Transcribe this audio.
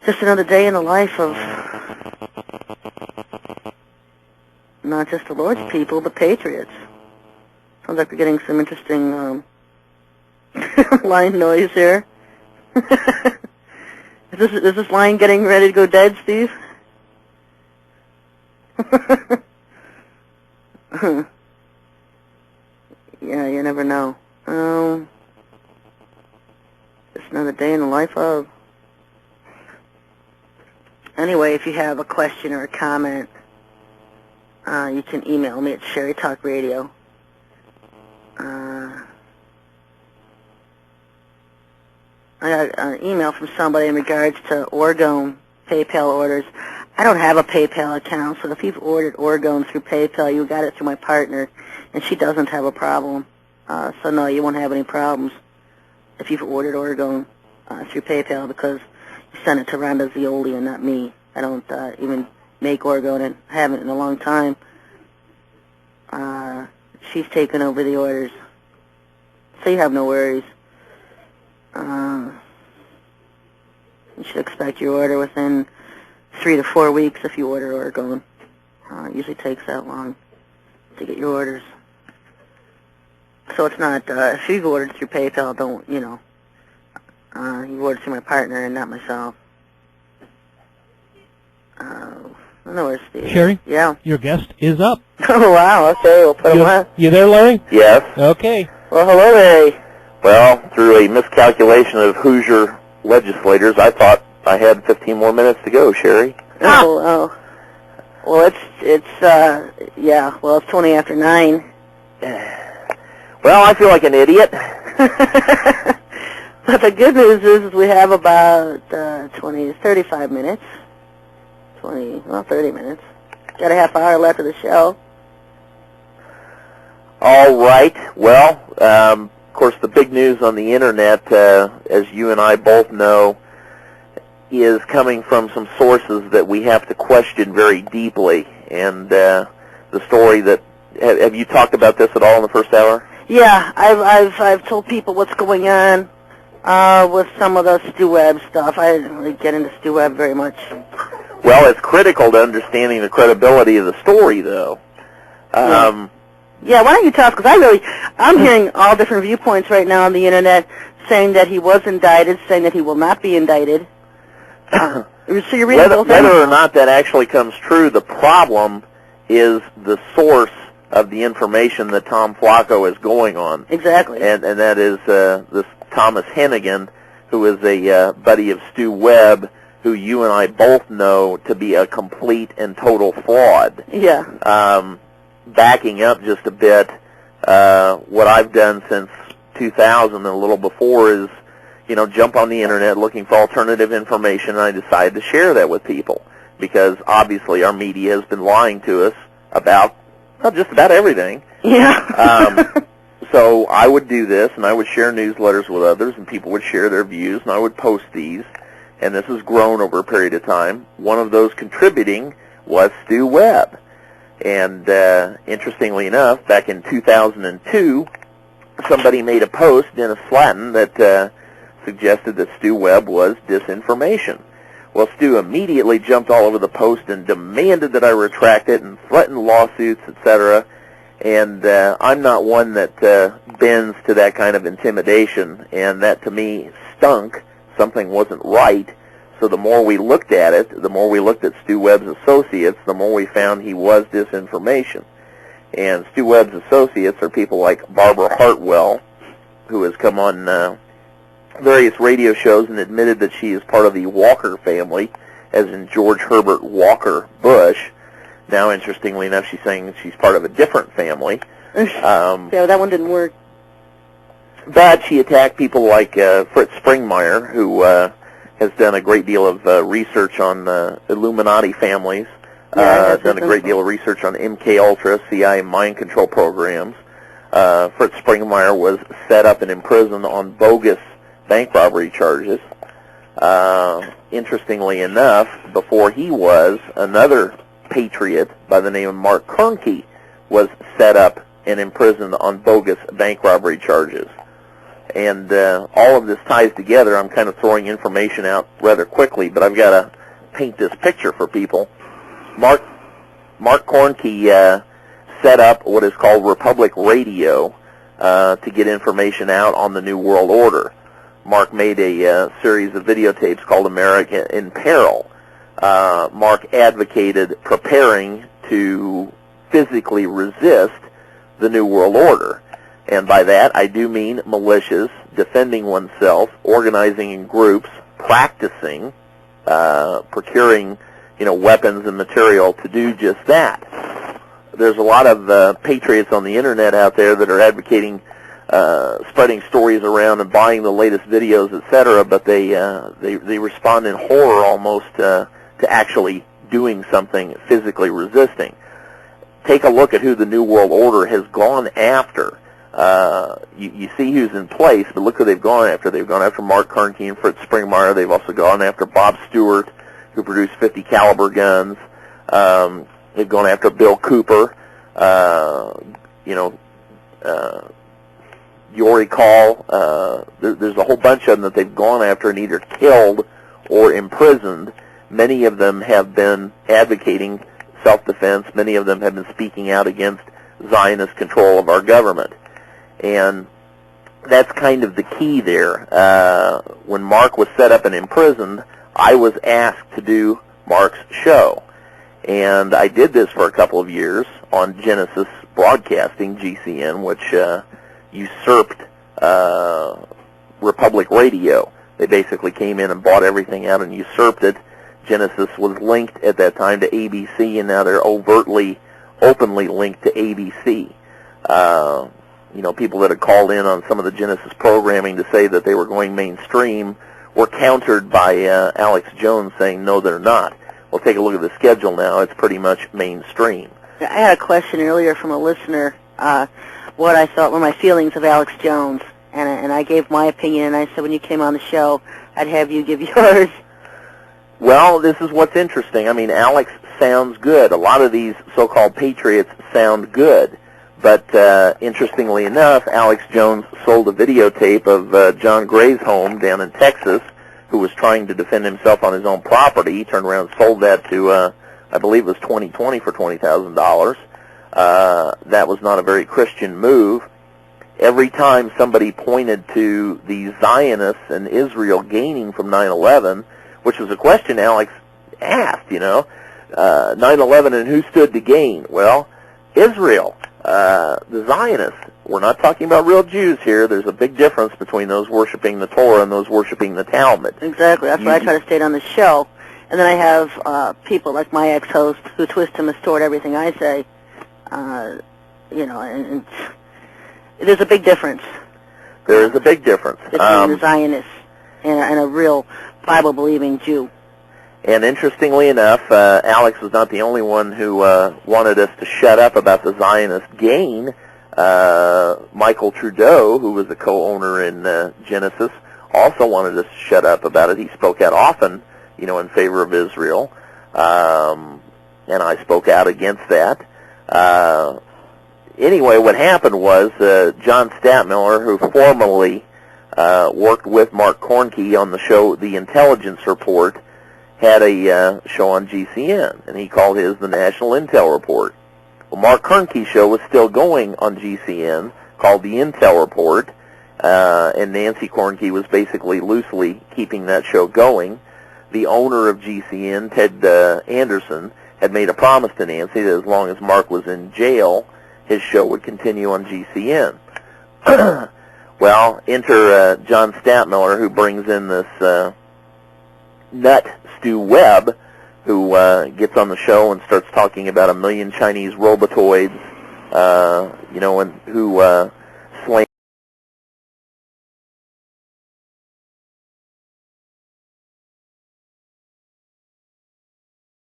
Just another day in the life of not just the Lord's people, but patriots. Sounds like we're getting some interesting line noise here. Is this line getting ready to go dead, Steve? Yeah, you never know. Just another day in the life of. Anyway, if you have a question or a comment, you can email me at SherryTalkRadio. I got an email from somebody in regards to orgone PayPal orders. I don't have a PayPal account, so if you've ordered orgone through PayPal, you got it through my partner, and she doesn't have a problem. So no, you won't have any problems if you've ordered orgone through PayPal, because you sent it to Rhonda Zioli and not me. I don't even make orgone, and haven't in a long time. She's taken over the orders, so you have no worries. You should expect your order within 3 to 4 weeks if you order orgone. It usually takes that long to get your orders. So it's not, if you've ordered through PayPal, don't, you ordered through my partner and not myself. I know where Steve. Sherry? Yeah. Your guest is up. Oh, wow, okay, we'll put him on. You there, Larry? Yes. Okay. Well, hello, Larry. Well, through a miscalculation of Hoosier legislators, I thought I had 15 more minutes to go, Sherry. Oh. Well, it's 20 after 9. Well, I feel like an idiot. But the good news is we have about 35 minutes. 30 minutes. Got a half hour left of the show. All right. Well, of course, the big news on the Internet, as you and I both know, is coming from some sources that we have to question very deeply. And the story that, have you talked about this at all in the first hour? Yeah, I've told people what's going on with some of the Stu Webb stuff. I didn't really get into Stu Webb very much. Well, it's critical to understanding the credibility of the story, though. Yeah, why don't you tell us? Because I'm hearing all different viewpoints right now on the Internet, saying that he was indicted, saying that he will not be indicted. So you're reading both whether or not that actually comes true, the problem is the source of the information that Tom Flacco is going on. Exactly. And that is this Thomas Hennigan, who is a buddy of Stu Webb, who you and I both know to be a complete and total fraud. Yeah. Backing up just a bit, what I've done since 2000 and a little before is, jump on the Internet looking for alternative information, and I decided to share that with people, because obviously our media has been lying to us about just about everything. Yeah. So I would do this, and I would share newsletters with others, and people would share their views, and I would post these, and this has grown over a period of time. One of those contributing was Stu Webb. And interestingly enough, back in 2002, somebody made a post, Dennis Slatton, that suggested that Stu Webb was disinformation. Well, Stu immediately jumped all over the post and demanded that I retract it and threatened lawsuits, etc. And I'm not one that bends to that kind of intimidation, and that to me stunk. Something wasn't right. So the more we looked at it, the more we looked at Stu Webb's associates, the more we found he was disinformation. And Stu Webb's associates are people like Barbara Hartwell, who has come on various radio shows and admitted that she is part of the Walker family, as in George Herbert Walker Bush. Now, interestingly enough, she's saying that she's part of a different family. Yeah, that one didn't work. But she attacked people like Fritz Springmeier, who has done a great deal of research on Illuminati families, done a great deal of research on MK-Ultra, CIA mind control programs. Fritz Springmeier was set up and imprisoned on bogus bank robbery charges. Interestingly enough, before he was, another patriot by the name of Mark Kernke was set up and imprisoned on bogus bank robbery charges. And all of this ties together. I'm kind of throwing information out rather quickly, but I've got to paint this picture for people. Mark Kornke set up what is called Republic Radio to get information out on the New World Order. Mark made a series of videotapes called America in Peril. Mark advocated preparing to physically resist the New World Order. And by that, I do mean militias, defending oneself, organizing in groups, practicing, procuring, weapons and material to do just that. There's a lot of patriots on the internet out there that are advocating spreading stories around and buying the latest videos, etc., but they respond in horror almost to actually doing something physically resisting. Take a look at who the New World Order has gone after. You see who's in place, but look who they've gone after. They've gone after Mark Kornke and Fritz Springmeier. They've also gone after Bob Stewart, who produced 50 caliber guns. They've gone after Bill Cooper, Yori Call. There's a whole bunch of them that they've gone after and either killed or imprisoned. Many of them have been advocating self-defense. Many of them have been speaking out against Zionist control of our government. And that's kind of the key there. When Mark was set up and imprisoned, I was asked to do Mark's show. And I did this for a couple of years on Genesis Broadcasting, GCN, which usurped Republic Radio. They basically came in and bought everything out and usurped it. Genesis was linked at that time to ABC, and now they're openly linked to ABC. People that had called in on some of the Genesis programming to say that they were going mainstream were countered by Alex Jones saying, no, they're not. Well, take a look at the schedule now. It's pretty much mainstream. I had a question earlier from a listener, what I thought were my feelings of Alex Jones, and I gave my opinion, and I said when you came on the show, I'd have you give yours. Well, this is what's interesting. I mean, Alex sounds good. A lot of these so-called patriots sound good. But interestingly enough, Alex Jones sold a videotape of John Gray's home down in Texas, who was trying to defend himself on his own property. He turned around and sold that to, I believe it was 2020 for $20,000. That was not a very Christian move. Every time somebody pointed to the Zionists and Israel gaining from 9/11, which was a question Alex asked, 9/11 and who stood to gain? Well, Israel, the Zionists. We're not talking about real Jews here. There's a big difference between those worshiping the Torah and those worshiping the Talmud. Exactly. That's why I try to state on the show. And then I have people like my ex-host who twist and distort everything I say. And there's a big difference. There is a big difference. Between the Zionists and a real Bible-believing Jew. And interestingly enough, Alex was not the only one who wanted us to shut up about the Zionist gain. Michael Trudeau, who was a co-owner in Genesis, also wanted us to shut up about it. He spoke out often, in favor of Israel, and I spoke out against that. Anyway, what happened was John Statmiller, who formerly worked with Mark Kornke on the show The Intelligence Report, had a show on GCN, and he called his the National Intel Report. Well, Mark Kornke's show was still going on GCN, called the Intel Report, and Nancy Kornke was basically loosely keeping that show going. The owner of GCN, Ted Anderson, had made a promise to Nancy that as long as Mark was in jail, his show would continue on GCN. Well, enter John Statmiller, who brings in this nut Stu Webb, who gets on the show and starts talking about 1 million Chinese robotoids, and who